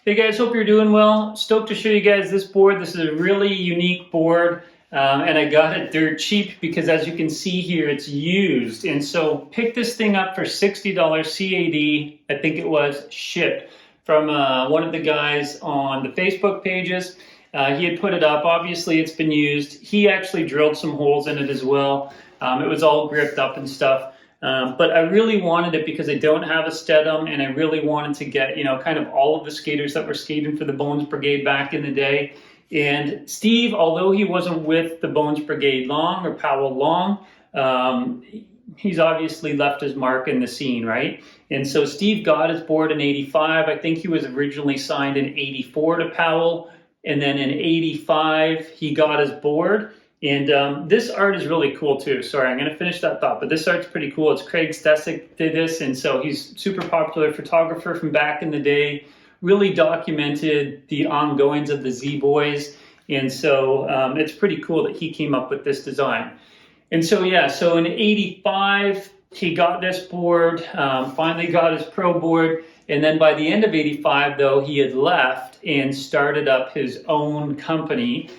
Hey guys, hope you're doing well. Stoked to show you guys this board. This is a really unique board, and I got it dirt cheap because as you can see here, it's used. And so picked this thing up for $60 CAD, I think it was, shipped from one of the guys on the Facebook pages. He had put it up. Obviously, it's been used. He actually drilled some holes in it as well. It was all gripped up and stuff. But I really wanted it because I don't have a Steadham, and I really wanted to get, kind of all of the skaters that were skating for the Bones Brigade back in the day. And Steve, although he wasn't with the Bones Brigade long, or Powell long, he's obviously left his mark in the scene, right? And so Steve got his board in '85. I think he was originally signed in '84 to Powell, and then in '85 he got his board. And this art is really cool too. Sorry, I'm going to finish that thought, but this art's pretty cool. It's Craig Stecyk did this, and so he's super popular photographer from back in the day, really documented the ongoings of the Z-Boys, and so it's pretty cool that he came up with this design. And so yeah, so in '85, he got this board, finally got his pro board, and then by the end of '85, though, he had left and started up his own company,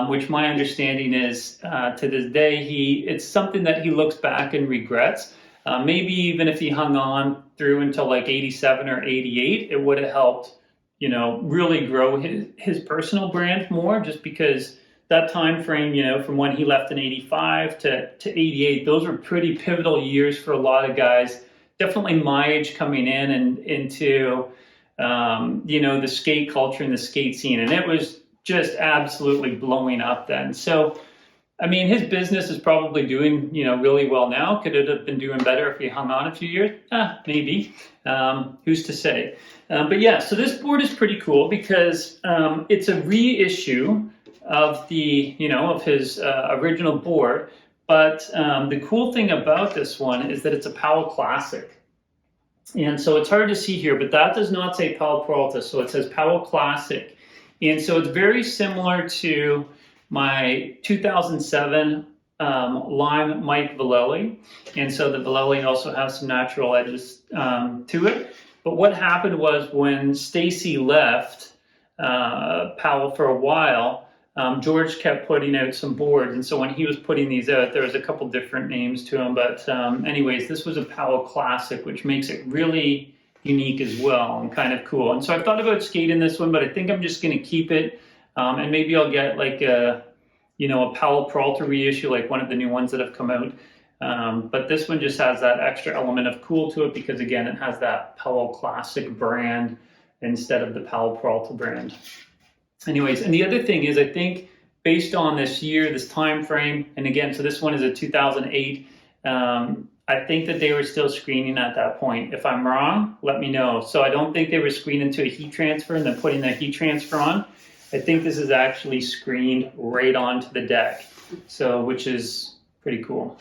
which my understanding is to this day, it's something that he looks back and regrets. Maybe even if he hung on through until like '87 or '88, it would have helped, really grow his personal brand more, just because that time frame, from when he left in '85 to '88, those were pretty pivotal years for a lot of guys. Definitely my age coming in and into, the skate culture and the skate scene. And it was just absolutely blowing up then. So, I mean, his business is probably doing, really well now. Could it have been doing better if he hung on a few years? Maybe. Who's to say? But yeah, so this board is pretty cool because it's a reissue of of his original board. But the cool thing about this one is that it's a Powell Classic. And so it's hard to see here, but that does not say Powell-Peralta, so it says Powell Classic. And so it's very similar to my 2007 Lime Mike Vallely. And so the Vallely also has some natural edges to it. But what happened was when Stacy left Powell for a while, George kept putting out some boards. And so when he was putting these out, there was a couple different names to them. But anyways, this was a Powell Classic, which makes it really unique as well and kind of cool. And so I thought about skating this one, but I think I'm just going to keep it. And maybe I'll get like a Powell-Peralta reissue, like one of the new ones that have come out. But this one just has that extra element of cool to it because, again, it has that Powell Classic brand instead of the Powell-Peralta brand. Anyways, and the other thing is, I think based on this year, this time frame, and again, so this one is a 2008, I think that they were still screening at that point. If I'm wrong, let me know. So I don't think they were screening to a heat transfer and then putting that heat transfer on. I think this is actually screened right onto the deck, so which is pretty cool.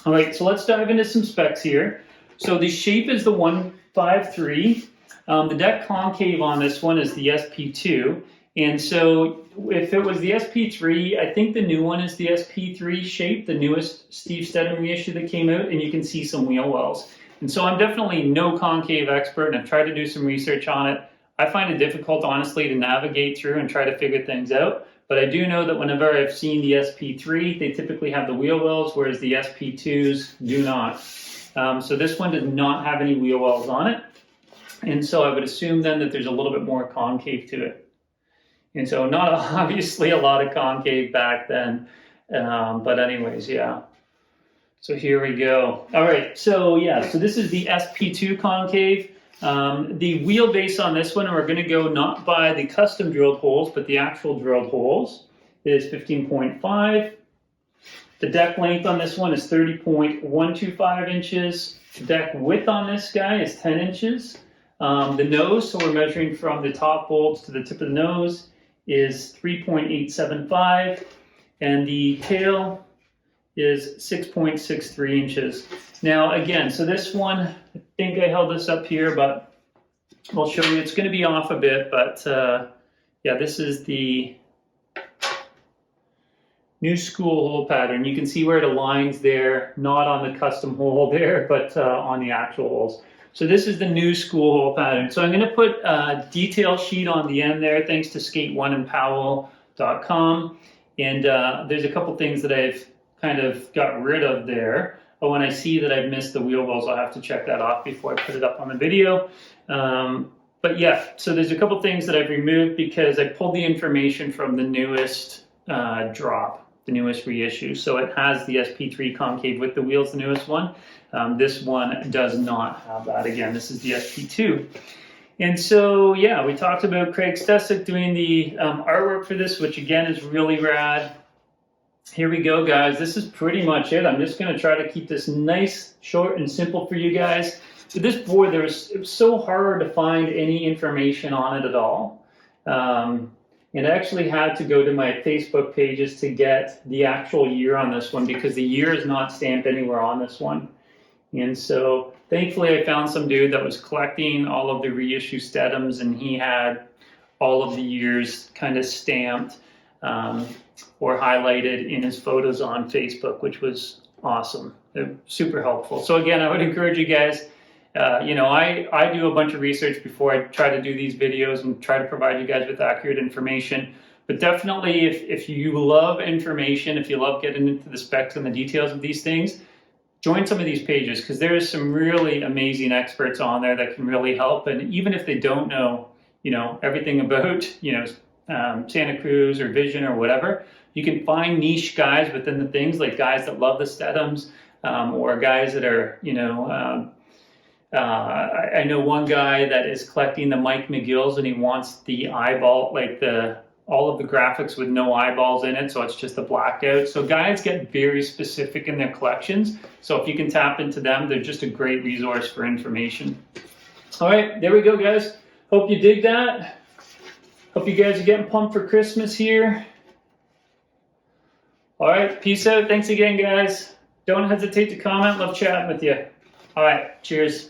All right, so let's dive into some specs here. So the shape is the 153. The deck concave on this one is the SP2. And so if it was the SP3, I think the new one is the SP3 shape, the newest Steve Steadham reissue that came out, and you can see some wheel wells. And so I'm definitely no concave expert, and I've tried to do some research on it. I find it difficult, honestly, to navigate through and try to figure things out. But I do know that whenever I've seen the SP3, they typically have the wheel wells, whereas the SP2s do not. So this one does not have any wheel wells on it. And so I would assume then that there's a little bit more concave to it. And so not obviously a lot of concave back then, but anyways, yeah. So here we go. All right, so yeah, so this is the Sp2 Concave. The wheelbase on this one, and we're gonna go not by the custom drilled holes, but the actual drilled holes, is 15.5. The deck length on this one is 30.125 inches. The deck width on this guy is 10 inches. The nose, so we're measuring from the top bolts to the tip of the nose, is 3.875, and the tail is 6.63 inches. Now again, so this one, I think I held this up here, but I'll show you, it's going to be off a bit, but yeah, this is the new school hole pattern. You can see where it aligns there, not on the custom hole there, but on the actual holes. So this is the new school hole pattern. So I'm going to put a detail sheet on the end there, thanks to Skate1 and Powell.com. And there's a couple things that I've kind of got rid of there. But when I see that I've missed the wheel wells, I'll have to check that off before I put it up on the video. But yeah, so there's a couple things that I've removed because I pulled the information from the newest drop, the newest reissue. So it has the Sp2 Concave with the wheels, the newest one. This one does not have that. Again, this is the Sp2. And so, yeah, we talked about Craig Stecyk doing the artwork for this, which again is really rad. Here we go, guys. This is pretty much it. I'm just going to try to keep this nice, short, and simple for you guys. So this board, it was so hard to find any information on it at all. And I actually had to go to my Facebook pages to get the actual year on this one because the year is not stamped anywhere on this one. And so thankfully I found some dude that was collecting all of the reissue Steadhams, and he had all of the years kind of stamped or highlighted in his photos on Facebook, which was awesome. They're super helpful. So again, I would encourage you guys, you know, I do a bunch of research before I try to do these videos and try to provide you guys with accurate information. But definitely, if you love information, if you love getting into the specs and the details of these things, join some of these pages because there is some really amazing experts on there that can really help. And even if they don't know, you know, everything about, you know, Santa Cruz or Vision or whatever, you can find niche guys within the things, like guys that love the Steadhams or guys that are, you know, I know one guy that is collecting the Mike McGills, and he wants the eyeball, like all of the graphics with no eyeballs in it, so it's just a blacked out. So guys get very specific in their collections. So if you can tap into them, they're just a great resource for information. All right, there we go, guys. Hope you dig that. Hope you guys are getting pumped for Christmas here. All right, peace out. Thanks again, guys. Don't hesitate to comment. Love chatting with you. All right, cheers.